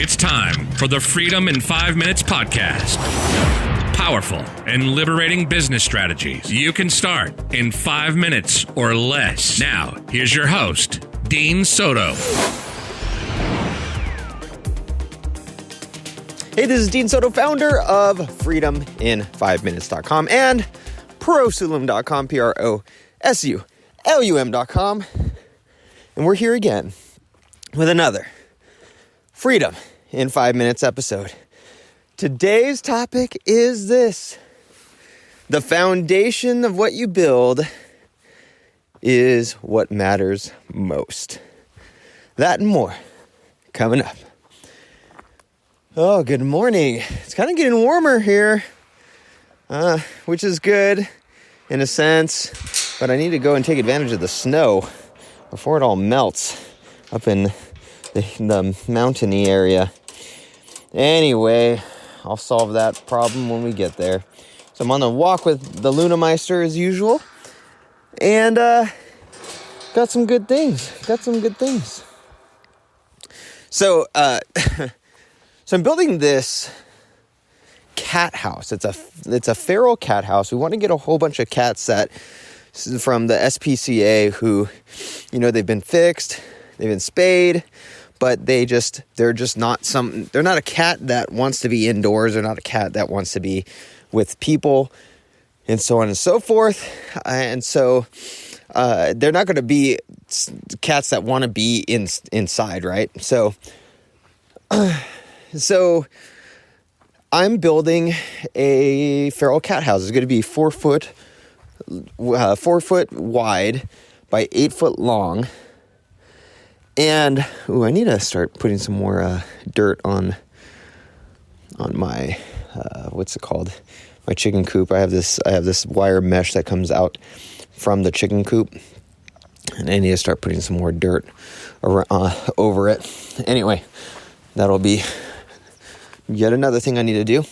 It's time for the Freedom in 5 Minutes podcast. Powerful and liberating business strategies you can start in 5 minutes or less. Now, here's your host, Dean Soto. Hey, this is Dean Soto, founder of freedomin5minutes.com and prosulum.com, prosulum.com. And we're here again with another Freedom in 5 Minutes episode. Today's topic is this: the foundation of what you build is what matters most. That and more coming up. Oh, good morning. It's kind of getting warmer here, which is good in a sense, but I need to go and take advantage of the snow before it all melts up in the mountainy area. Anyway, I'll solve that problem when we get there. So I'm on the walk with the Luna Meister as usual, and got some good things. So so I'm building this cat house. It's a feral cat house. We want to get a whole bunch of cats that from the ASPCA who, they've been fixed, they've been spayed, but they're not a cat that wants to be indoors. They're not a cat that wants to be with people, and so on and so forth. And so they're not going to be cats that want to be inside, right? So I'm building a feral cat house. It's going to be 4 foot wide by 8 foot long. And I need to start putting some more dirt on my what's it called? My chicken coop. I have this wire mesh that comes out from the chicken coop, and I need to start putting some more dirt over it. Anyway, that'll be yet another thing I need to do.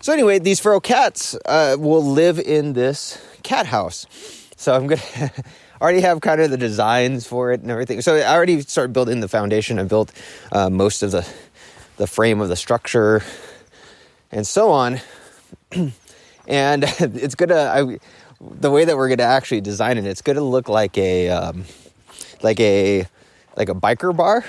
So anyway, these feral cats will live in this cat house. So I'm gonna already have kind of the designs for it and everything. So I already started building the foundation. I built most of the frame of the structure and so on. And it's gonna, the way that we're gonna actually design it, it's gonna look like a biker bar.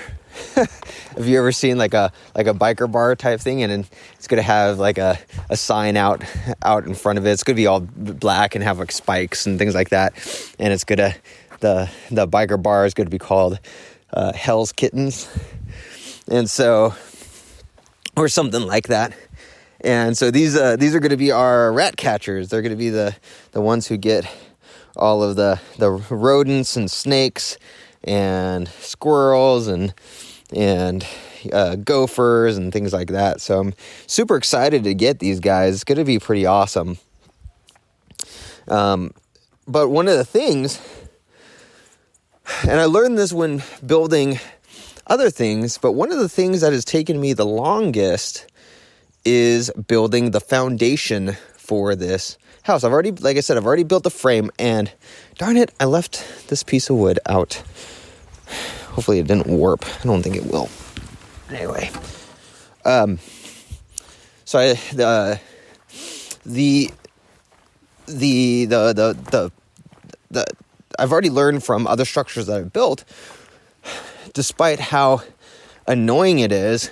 Have you ever seen like a biker bar type thing? And then it's gonna have like a sign out in front of it. It's gonna be all black and have like spikes and things like that. And it's gonna the biker bar is gonna be called Hell's Kittens, and so, or something like that. And so these are gonna be our rat catchers. They're gonna be the ones who get all of the rodents and snakes and squirrels and gophers and things like that. So I'm super excited to get these guys. It's going to be pretty awesome. But one of the things, and I learned this when building other things, but one of the things that has taken me the longest is building the foundation for this house. Like I said, I've already built the frame, and darn it, I left this piece of wood out. Hopefully it didn't warp. I don't think it will. Anyway, so I've already learned from other structures that I've built, despite how annoying it is,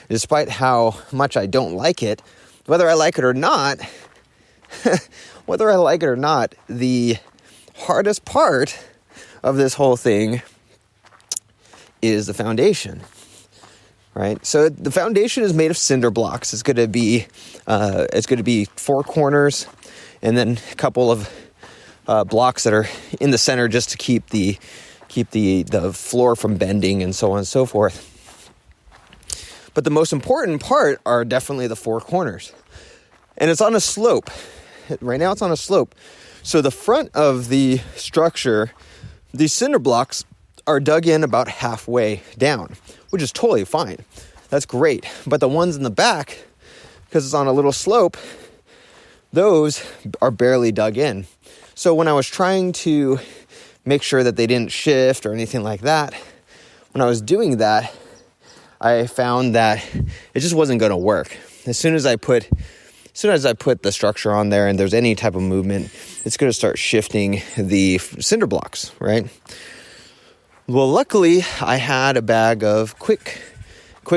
despite how much I don't like it, whether I like it or not, the hardest part of this whole thing is the foundation, right? So the foundation is made of cinder blocks. It's going to be 4 corners, and then a couple of blocks that are in the center just to keep the floor from bending and so on and so forth. But the most important part are definitely the 4 corners, and it's on a slope. Right now, it's on a slope. So the front of the structure, these cinder blocks are dug in about halfway down, which is totally fine. That's great. But the ones in the back, because it's on a little slope, those are barely dug in. So when I was trying to make sure that they didn't shift or anything like that, when I was doing that, I found that it just wasn't going to work. As soon as I put the structure on there and there's any type of movement, it's going to start shifting the cinder blocks, right? Well, luckily, I had a bag of quick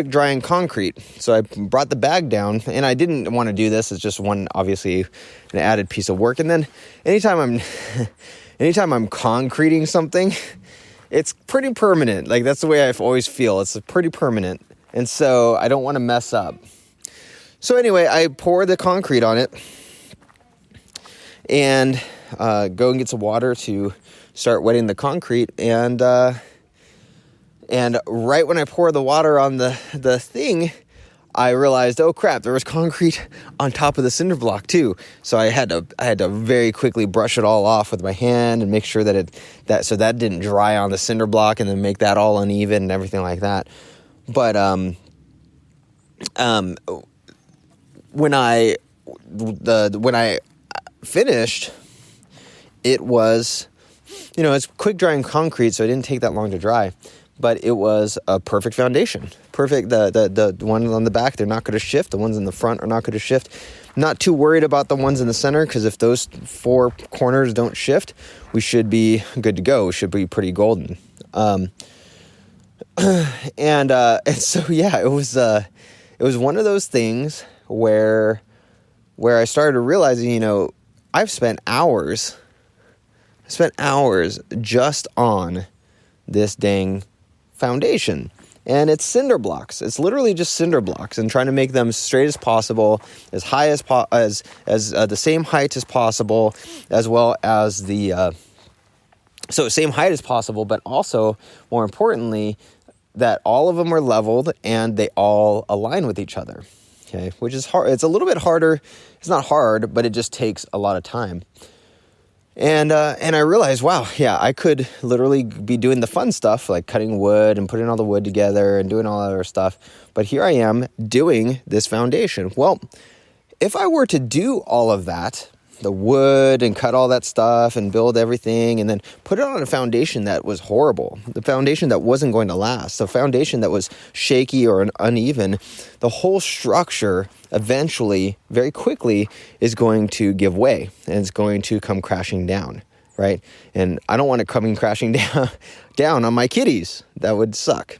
drying concrete. So I brought the bag down, and I didn't want to do this. It's just obviously an added piece of work. And then anytime I'm concreting something, it's pretty permanent. Like, that's the way I always feel. It's pretty permanent. And so I don't want to mess up. So anyway, I pour the concrete on it and go and get some water to start wetting the concrete. And right when I pour the water on the thing, I realized, oh crap, there was concrete on top of the cinder block too. So I had to very quickly brush it all off with my hand and make sure that that didn't dry on the cinder block and then make that all uneven and everything like that. But when I finished, it was, it's quick drying concrete, so it didn't take that long to dry. But it was a perfect foundation. Perfect. The ones on the back, they're not going to shift. The ones in the front are not going to shift. Not too worried about the ones in the center, because if those 4 corners don't shift, we should be good to go. We should be pretty golden. And so yeah, it was one of those things where I started realizing, I've spent hours just on this dang foundation, and it's cinder blocks. It's literally just cinder blocks, and trying to make them straight as possible, as high as the same height as possible, as well as same height as possible, but also more importantly, that all of them are leveled and they all align with each other. Okay, which is hard. It's a little bit harder. It's not hard, but it just takes a lot of time. And I realized, wow, yeah, I could literally be doing the fun stuff like cutting wood and putting all the wood together and doing all that other stuff. But here I am doing this foundation. Well, if I were to do all of that, the wood and cut all that stuff and build everything and then put it on a foundation that was horrible, the foundation that wasn't going to last, the foundation that was shaky or uneven, the whole structure eventually, very quickly, is going to give way and it's going to come crashing down, right? And I don't want it coming crashing down on my kitties. That would suck.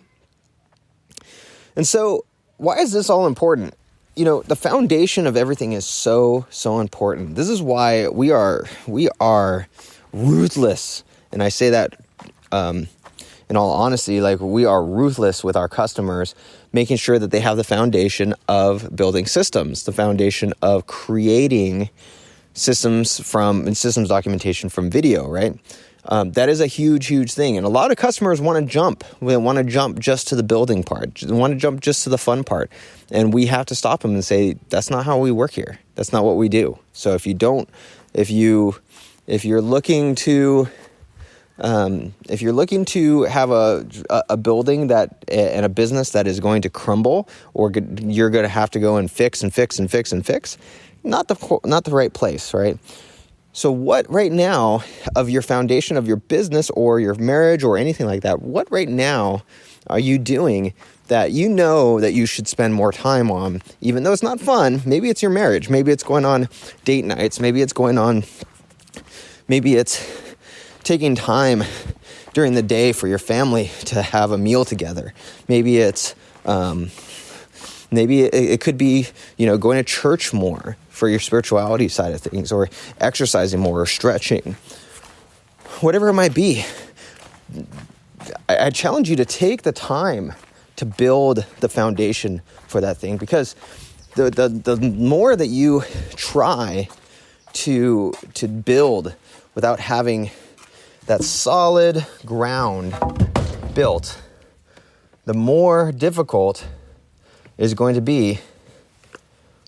And so why is this all important? The foundation of everything is so, so important. This is why we are ruthless. And I say that in all honesty, like, we are ruthless with our customers, making sure that they have the foundation of building systems, the foundation of creating systems documentation from video, right? That is a huge, huge thing. And a lot of customers want to jump. They want to jump just to the building part. They want to jump just to the fun part. And we have to stop them and say, that's not how we work here. That's not what we do. So if you're looking to have a building that and a business that is going to crumble, or you're going to have to go and fix, not the right place, right? So what right now of your foundation of your business or your marriage or anything like that, what right now are you doing that you know that you should spend more time on, even though it's not fun? Maybe it's your marriage. Maybe it's going on date nights. Maybe it's taking time during the day for your family to have a meal together. Maybe it could be, going to church more for your spirituality side of things, or exercising more, or stretching, whatever it might be. I challenge you to take the time to build the foundation for that thing, because the more that you try to build without having that solid ground built, the more difficult it is going to be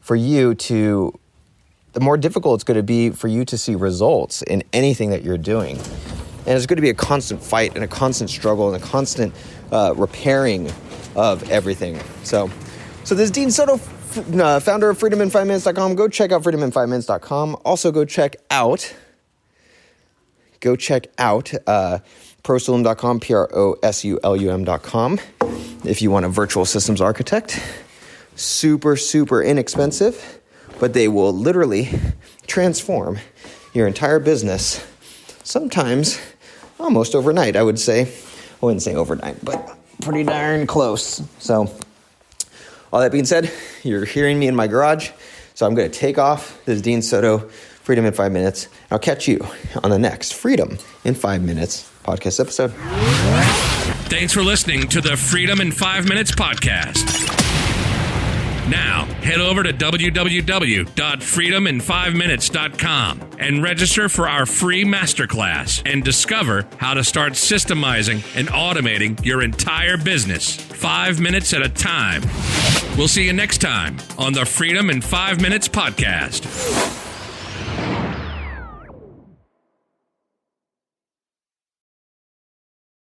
for you to see results in anything that you're doing. And it's going to be a constant fight and a constant struggle and a constant repairing of everything. So this is Dean Soto, founder of freedomin5minutes.com. Go check out freedomin5minutes.com. Also go check out prosulum.com, prosulum.com. if you want a virtual systems architect. Super, super inexpensive, but they will literally transform your entire business, sometimes almost overnight, I would say. I wouldn't say overnight, but pretty darn close. So all that being said, you're hearing me in my garage, so I'm going to take off. This is Dean Soto, Freedom in 5 Minutes. I'll catch you on the next Freedom in 5 Minutes podcast episode. Thanks for listening to the Freedom in 5 Minutes podcast. Now, head over to www.freedomin5minutes.com and register for our free masterclass and discover how to start systemizing and automating your entire business 5 minutes at a time. We'll see you next time on the Freedom in 5 Minutes podcast.